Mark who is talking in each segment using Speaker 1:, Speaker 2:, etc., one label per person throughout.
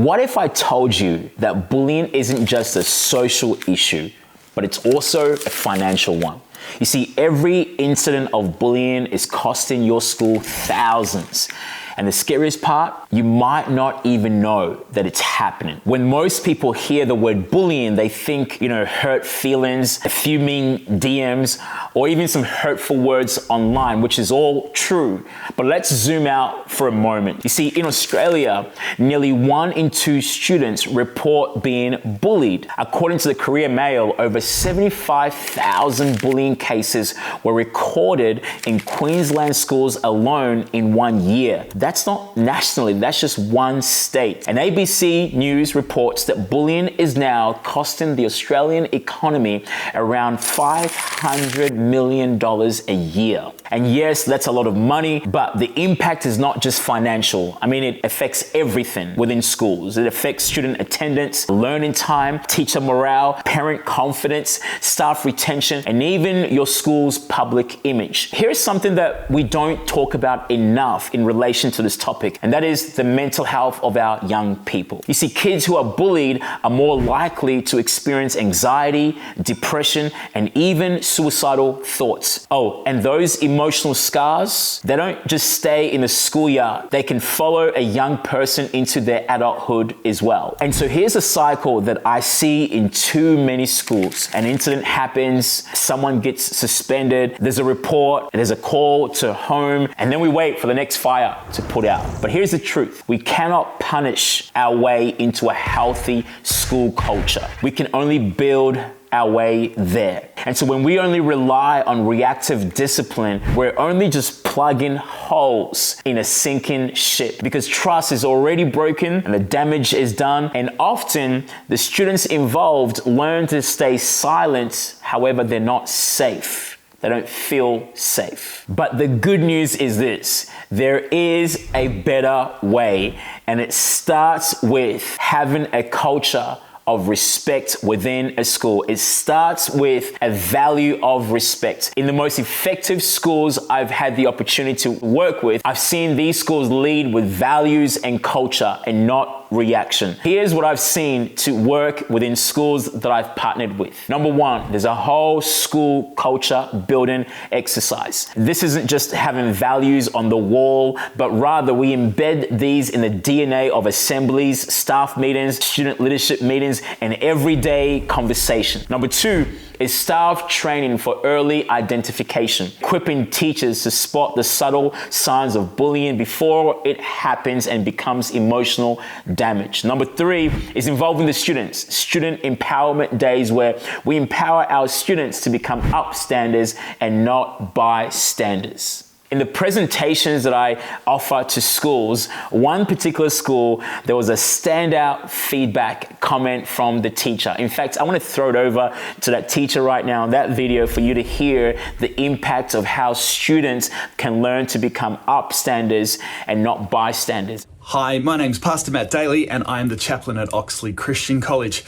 Speaker 1: What if I told you that bullying isn't just a social issue, but it's also a financial one? You see, every incident of bullying is costing your school thousands. And the scariest part, you might not even know that it's happening. When most people hear the word bullying, they think, hurt feelings, a few mean DMs, or even some hurtful words online, which is all true. But let's zoom out for a moment. You see, in Australia, nearly 1 in 2 students report being bullied. According to the Courier Mail, over 75,000 bullying cases were recorded in Queensland schools alone in 1 year. That's not nationally, that's just one state. And ABC News reports that bullying is now costing the Australian economy around $500 million a year. And yes, that's a lot of money, but the impact is not just financial. I mean, it affects everything within schools. It affects student attendance, learning time, teacher morale, parent confidence, staff retention, and even your school's public image. Here's something that we don't talk about enough in relation to this topic, and that is the mental health of our young people. You see, kids who are bullied are more likely to experience anxiety, depression, and even suicidal thoughts. Oh, and those emotional scars, they don't just stay in the schoolyard. They can follow a young person into their adulthood as well. And so here's a cycle that I see in too many schools. An incident happens, someone gets suspended, there's a report, there's a call to home, and then we wait for the next fire to put out. But here's the truth. We cannot punish our way into a healthy school culture. We can only build our way there. And so when we only rely on reactive discipline, we're only just plugging holes in a sinking ship, because trust is already broken and the damage is done. And often the students involved learn to stay silent. However, they're not safe. They don't feel safe. But the good news is this: there is a better way, and it starts with having a culture of respect within a school. It starts with a value of respect. In the most effective schools I've had the opportunity to work with, I've seen these schools lead with values and culture and not reaction. Here's what I've seen to work within schools that I've partnered with. Number 1, there's a whole school culture building exercise. This isn't just having values on the wall, but rather we embed these in the DNA of assemblies, staff meetings, student leadership meetings, and everyday conversation. Number 2 is staff training for early identification, equipping teachers to spot the subtle signs of bullying before it happens and becomes emotional damage. Number 3 is involving the students, student empowerment days where we empower our students to become upstanders and not bystanders. In the presentations that I offer to schools, one particular school, there was a standout feedback comment from the teacher. In fact, I want to throw it over to that teacher right now, that video, for you to hear the impact of how students can learn to become upstanders and not bystanders.
Speaker 2: Hi, my name's Pastor Matt Daly and I am the chaplain at Oxley Christian College.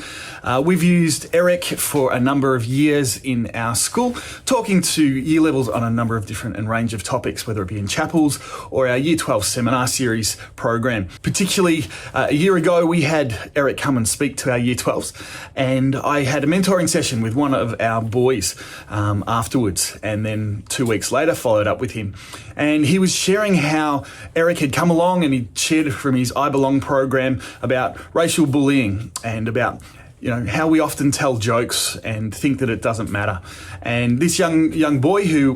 Speaker 2: We've used Eric for a number of years in our school, talking to year levels on a number of different and range of topics, whether it be in chapels or our Year 12 seminar series program. Particularly a year ago, we had Eric come and speak to our Year 12s, and I had a mentoring session with one of our boys afterwards, and then 2 weeks later followed up with him. And he was sharing how Eric had come along and he shared from his I Belong program about racial bullying and about how we often tell jokes and think that it doesn't matter. And this young boy who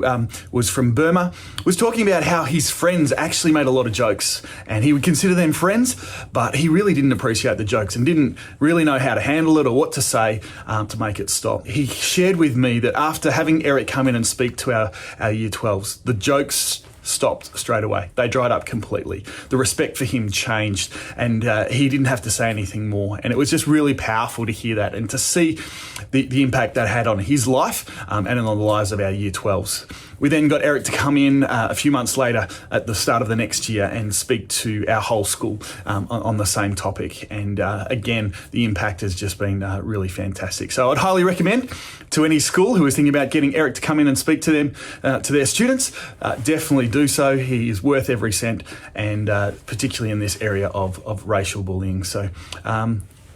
Speaker 2: was from Burma was talking about how his friends actually made a lot of jokes and he would consider them friends, but he really didn't appreciate the jokes and didn't really know how to handle it or what to say to make it stop. He shared with me that after having Eric come in and speak to our Year 12s, the jokes stopped straight away. They dried up completely. The respect for him changed and he didn't have to say anything more. And it was just really powerful to hear that and to see the impact that had on his life and on the lives of our Year 12s. We then got Eric to come in a few months later at the start of the next year and speak to our whole school on the same topic. And again, the impact has just been really fantastic. So I'd highly recommend to any school who is thinking about getting Eric to come in and speak to them, to their students, definitely do so. He is worth every cent, and particularly in this area of racial bullying. So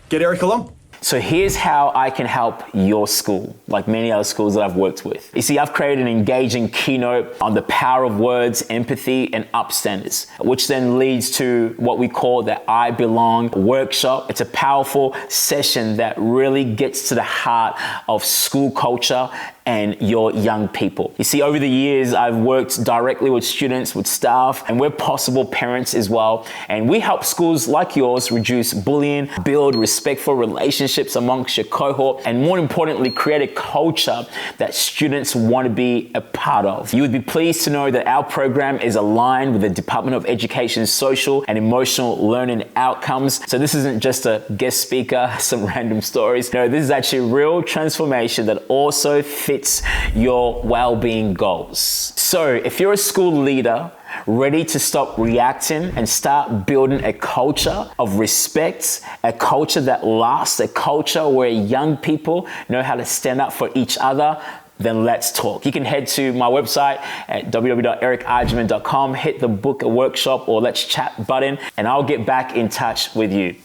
Speaker 2: get Eric along.
Speaker 1: So here's how I can help your school, like many other schools that I've worked with. You see, I've created an engaging keynote on the power of words, empathy, and upstanders, which then leads to what we call the I Belong workshop. It's a powerful session that really gets to the heart of school culture and your young people. You see, over the years, I've worked directly with students, with staff, and where possible, parents as well. And we help schools like yours reduce bullying, build respectful relationships amongst your cohort, and more importantly, create a culture that students want to be a part of. You would be pleased to know that our program is aligned with the Department of Education's social and emotional learning outcomes. So this isn't just a guest speaker, some random stories. No, this is actually real transformation that also fits your well-being goals. So if you're a school leader ready to stop reacting and start building a culture of respect, a culture that lasts, a culture where young people know how to stand up for each other, then let's talk. You can head to my website at www.agyeman.com, hit the book a workshop or let's chat button, and I'll get back in touch with you.